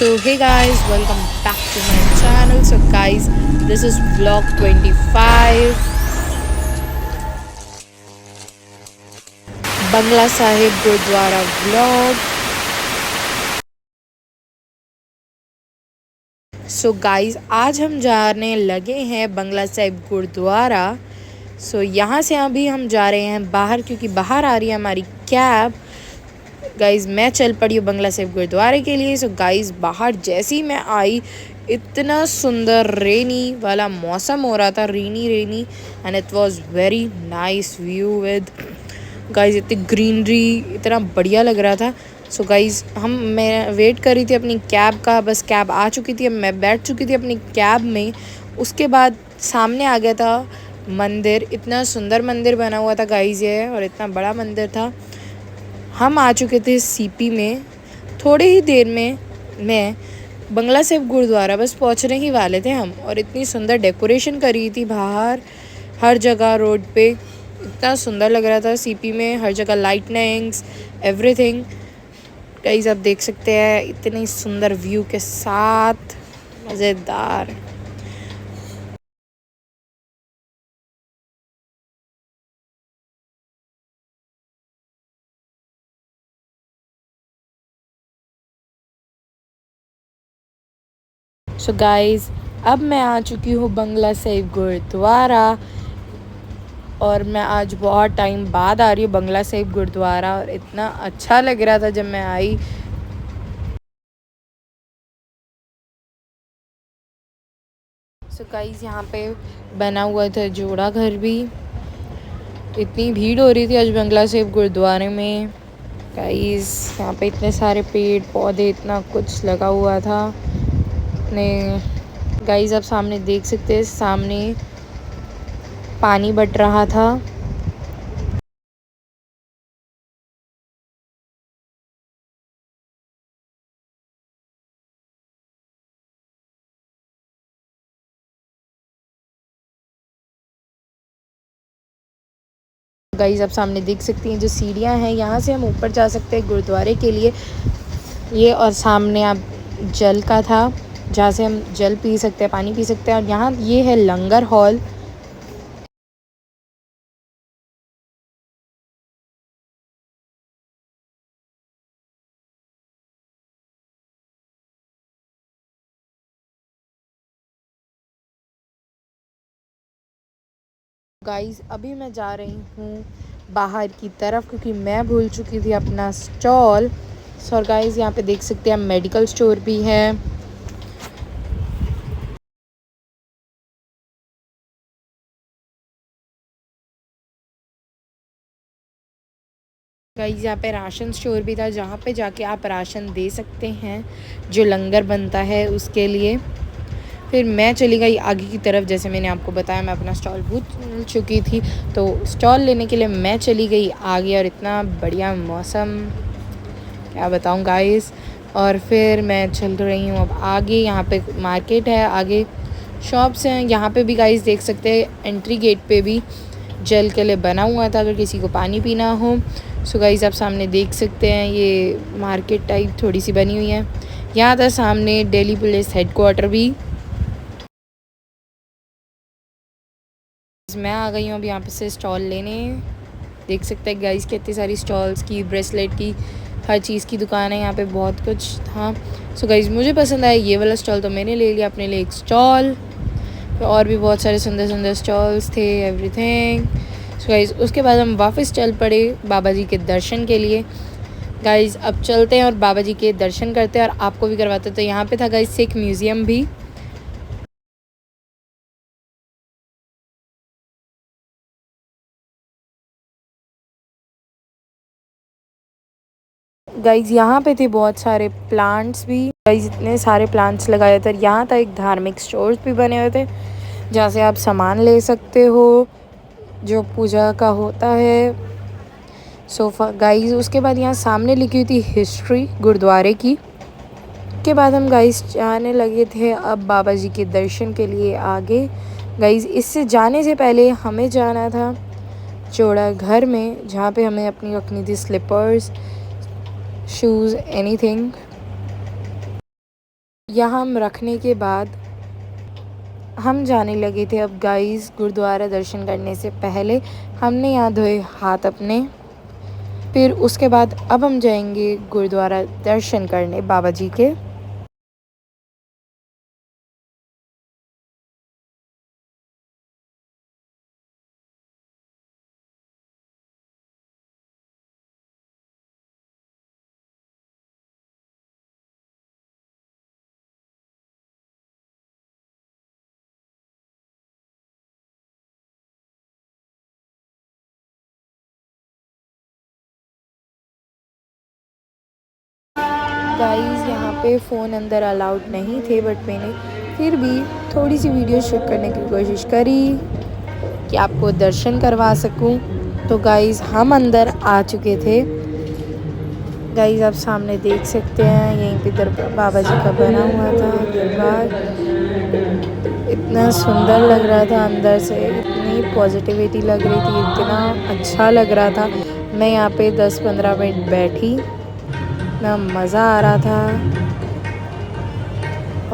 So hey guys, welcome back to my channel. So guys, this is vlog 25, Bangla Sahib Gurdwara vlog. So guys, आज हम जाने लगे हैं बंगला साहिब गुरुद्वारा। यहाँ से अभी हम जा रहे हैं बाहर, क्योंकि बाहर आ रही है हमारी कैब। गाइस, मैं चल पड़ी हूँ बंगला साहिब गुरुद्वारे के लिए। गाइस, बाहर जैसे ही मैं आई, इतना सुंदर रेनी वाला मौसम हो रहा था, rainy and it was very nice view with guys, इतनी ग्रीनरी, इतना बढ़िया लग रहा था। गाइस, मैं वेट कर रही थी अपनी कैब का। बस कैब आ चुकी थी, अब मैं बैठ चुकी थी अपनी कैब में। उसके बाद सामने आ गया था मंदिर। इतना सुंदर मंदिर बना हुआ था गाइस ये, और इतना बड़ा मंदिर था। हम आ चुके थे सीपी में। थोड़ी ही देर में मैं बंगला साहिब गुरुद्वारा बस पहुंचने ही वाले थे हम। और इतनी सुंदर डेकोरेशन करी थी बाहर, हर जगह रोड पे। इतना सुंदर लग रहा था सीपी में, हर जगह लाइटनिंग्स, एवरीथिंग। गाइस, आप देख सकते हैं इतनी सुंदर व्यू के साथ, मज़ेदार। गाइस, अब मैं आ चुकी हूँ बंगला साहिब गुरुद्वारा, और मैं आज बहुत टाइम बाद आ रही हूँ बंगला साहिब गुरुद्वारा, और इतना अच्छा लग रहा था जब मैं आई। गाइस, यहाँ पे बना हुआ था जोड़ा घर भी। इतनी भीड़ हो रही थी आज बंगला साहिब गुरुद्वारे में। गाइस, यहाँ पे इतने सारे पेड़ पौधे, इतना कुछ लगा हुआ था। ने गाइस, आप सामने देख सकते हैं, सामने पानी बट रहा था। गाइस, आप सामने देख सकती हैं जो सीढ़ियाँ हैं, यहाँ से हम ऊपर जा सकते हैं गुरुद्वारे के लिए। ये और सामने आप जल का था, जहाँ से हम जल पी सकते हैं, पानी पी सकते हैं। और यहाँ ये है लंगर हॉल। गाइस, अभी मैं जा रही हूँ बाहर की तरफ, क्योंकि मैं भूल चुकी थी अपना स्टॉल। और गाइस, यहाँ पे देख सकते हैं मेडिकल स्टोर भी है। गाइस, यहाँ पे राशन स्टोर भी था, जहाँ पे जाके आप राशन दे सकते हैं जो लंगर बनता है उसके लिए। फिर मैं चली गई आगे की तरफ। जैसे मैंने आपको बताया, मैं अपना स्टॉल भूल चुकी थी, तो स्टॉल लेने के लिए मैं चली गई आगे। और इतना बढ़िया मौसम, क्या बताऊँ गाइस। और फिर मैं चल रही हूँ अब आगे। यहाँ पे मार्केट है, आगे शॉप्स हैं। यहाँ पे भी गाइस देख सकते हैं, एंट्री गेट पे भी जल के लिए बना हुआ था, अगर किसी को पानी पीना हो। गाइस, आप सामने देख सकते हैं, ये मार्केट टाइप थोड़ी सी बनी हुई है। यहाँ था सामने दिल्ली पुलिस हेडक्वार्टर भी। मैं आ गई हूँ अब यहाँ पे से स्टॉल लेने। देख सकते हैं गाइस, कितनी सारी स्टॉल्स की, ब्रेसलेट की, हर चीज़ की दुकान है यहाँ पे, बहुत कुछ था। गाइस, मुझे पसंद आया ये वाला स्टॉल, तो मैंने ले लिया अपने लिए एक स्टॉल। और भी बहुत सारे सुंदर सुंदर स्टॉल्स थे, एवरीथिंग। गाइस, उसके बाद हम वापस चल पड़े बाबा जी के दर्शन के लिए। गाइस, अब चलते हैं और बाबा जी के दर्शन करते हैं और आपको भी करवाते हैं। तो यहाँ पे था गाइस सिख म्यूज़ियम भी। गाइज, यहाँ पे थे बहुत सारे प्लांट्स भी। गाइज, इतने सारे प्लांट्स लगाए थे। यहाँ था एक धार्मिक स्टोर्स भी बने हुए थे, जहाँ से आप सामान ले सकते हो जो पूजा का होता है। सोफ़ा गाइज, उसके बाद यहाँ सामने लिखी हुई थी हिस्ट्री गुरुद्वारे की। के बाद हम गाइज जाने लगे थे अब बाबा जी के दर्शन के लिए आगे। गाइज, इससे जाने से पहले हमें जाना था जोड़ा घर में, जहाँ पे हमें अपनी रखनी थी स्लीपर्स, शूज़, एनीथिंग। यहाँ हम रखने के बाद हम जाने लगे थे अब गाइस गुरुद्वारा दर्शन करने से पहले हमने यहाँ धोए हाथ अपने। फिर उसके बाद अब हम जाएंगे गुरुद्वारा दर्शन करने बाबा जी के। गाइस यहाँ पे फ़ोन अंदर अलाउड नहीं थे, बट मैंने फिर भी थोड़ी सी वीडियो शूट करने की कोशिश करी कि आपको दर्शन करवा सकूं। तो गाइस हम अंदर आ चुके थे। गाइस आप सामने देख सकते हैं यहीं पे बाबा जी का बना हुआ था दरबार। इतना सुंदर लग रहा था अंदर से, इतनी पॉजिटिविटी लग रही थी, इतना अच्छा लग रहा था। मैं यहाँ पे 10-15 मिनट बैठी, इतना मज़ा आ रहा था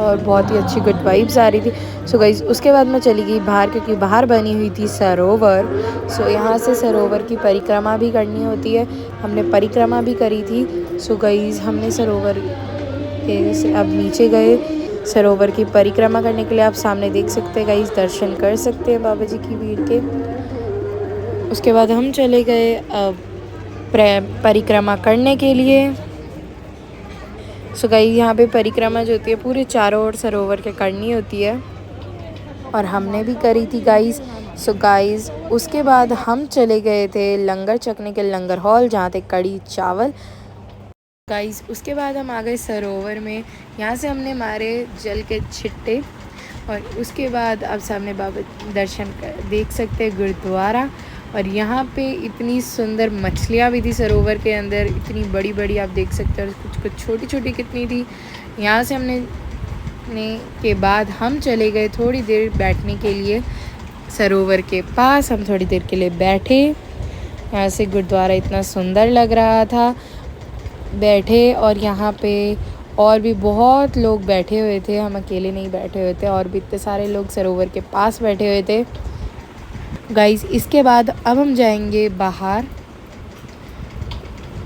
और बहुत ही अच्छी गुड वाइब्स आ रही थी। सो गाइस उसके बाद मैं चली गई बाहर, क्योंकि बाहर बनी हुई थी सरोवर। सो यहाँ से सरोवर की परिक्रमा भी करनी होती है, हमने परिक्रमा भी करी थी। सो गाइस हमने सरोवर के से अब नीचे गए सरोवर की परिक्रमा करने के लिए। आप सामने देख सकते हैं गाइस, दर्शन कर सकते हैं बाबा जी की भीड़ के। उसके बाद हम चले गए अब परिक्रमा करने के लिए। सो गाइस यहाँ पे परिक्रमा जो होती है पूरे चारों ओर सरोवर के करनी होती है और हमने भी करी थी गाइस। सो गाइस उसके बाद हम चले गए थे लंगर चखने के, लंगर हॉल, जहाँ थे कड़ी चावल। गाइस उसके बाद हम आ गए सरोवर में, यहाँ से हमने मारे जल के छिट्टे। और उसके बाद आप सामने बाबा दर्शन देख सकते हैं गुरुद्वारा। और यहाँ पे इतनी सुंदर मछलियाँ भी थी सरोवर के अंदर, इतनी बड़ी बड़ी आप देख सकते हैं, और कुछ कुछ छोटी छोटी कितनी थी। यहाँ से हमने के बाद हम चले गए थोड़ी देर बैठने के लिए सरोवर के पास। हम थोड़ी देर के लिए बैठे, यहाँ से गुरुद्वारा इतना सुंदर लग रहा था, बैठे। और यहाँ पे और भी बहुत लोग बैठे हुए थे, हम अकेले नहीं बैठे हुए थे, और भी इतने सारे लोग सरोवर के पास बैठे हुए थे गाइस। इसके बाद अब हम जाएंगे बाहर,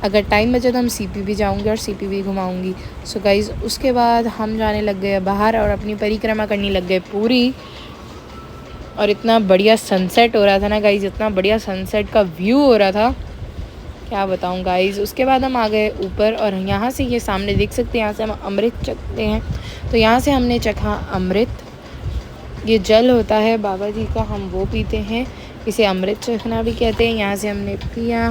अगर टाइम बचे तो हम सीपी भी जाऊंगे और सीपी भी घुमाऊंगी। सो गाइस उसके बाद हम जाने लग गए बाहर और अपनी परिक्रमा करने लग गए पूरी। और इतना बढ़िया सनसेट हो रहा था ना गाइस, इतना बढ़िया सनसेट का व्यू हो रहा था, क्या बताऊं गाइस। उसके बाद हम आ गए ऊपर, और यहाँ से ये सामने देख सकते हैं, यहाँ से हम अमृत चखते हैं। तो यहाँ से हमने चखा अमृत, ये जल होता है बाबा जी का, हम वो पीते हैं, इसे अमृत चखना भी कहते हैं। यहाँ से हमने पिया।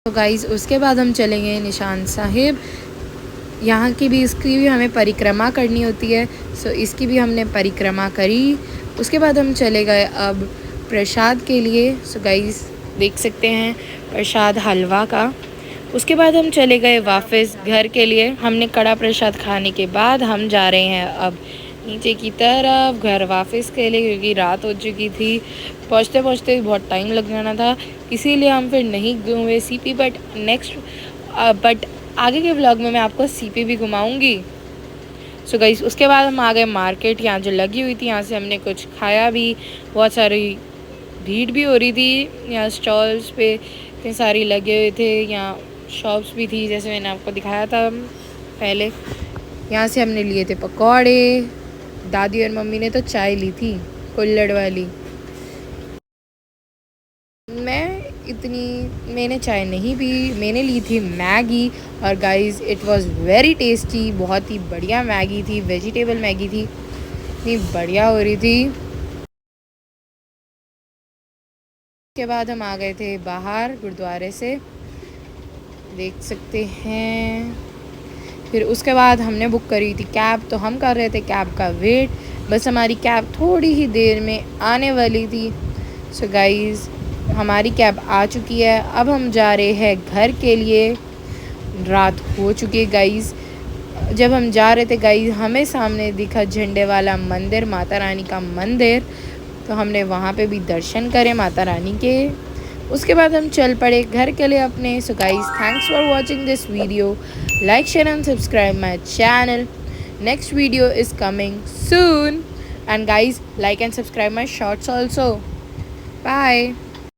तो गाइस उसके बाद हम चलेंगे निशान साहिब, यहाँ की भी, इसकी भी हमें परिक्रमा करनी होती है। सो इसकी भी हमने परिक्रमा करी। उसके बाद हम चले गए अब प्रसाद के लिए। सो गाइस देख सकते हैं प्रसाद हलवा का। उसके बाद हम चले गए वापस घर के लिए। हमने कड़ा प्रसाद खाने के बाद हम जा रहे हैं अब नीचे की तरफ घर वापस के लिए, क्योंकि रात हो चुकी थी, पहुँचते पहुँचते बहुत टाइम लग जाना था, इसीलिए हम फिर नहीं घूमे सीपी। बट आगे के व्लॉग में मैं आपको सीपी भी घुमाऊंगी। सो गाइस उसके बाद हम आ गए मार्केट, यहाँ जो लगी हुई थी, यहाँ से हमने कुछ खाया भी। बहुत सारी भीड़ भी हो रही थी, यहाँ स्टॉल्स पे इतने सारी लगे हुए थे, यहाँ शॉप्स भी थी जैसे मैंने आपको दिखाया था पहले। यहाँ से हमने लिए थे पकौड़े, दादी और मम्मी ने तो चाय ली थी कुल्हड़ वाली। मैंने चाय नहीं पी, मैंने ली थी मैगी। और guys it was very tasty, बहुत ही बढ़िया मैगी थी, वेजिटेबल मैगी थी, इतनी बढ़िया हो रही थी। उसके बाद हम आ गए थे बाहर गुरुद्वारे से, देख सकते हैं। फिर उसके बाद हमने बुक करी थी कैब, तो हम कर रहे थे कैब का वेट, बस हमारी कैब थोड़ी ही देर में आने वाली थी। सो गाइस हमारी कैब आ चुकी है, अब हम जा रहे हैं घर के लिए। रात हो चुकी है गाइस। जब हम जा रहे थे गाइस, हमें सामने दिखा झंडे वाला मंदिर, माता रानी का मंदिर, तो हमने वहाँ पे भी दर्शन करे माता रानी के। उसके बाद हम चल पड़े घर के लिए अपने। So guys thanks for watching this video, like share and subscribe my channel. Next video is coming soon, and guys like and subscribe my shorts also. Bye.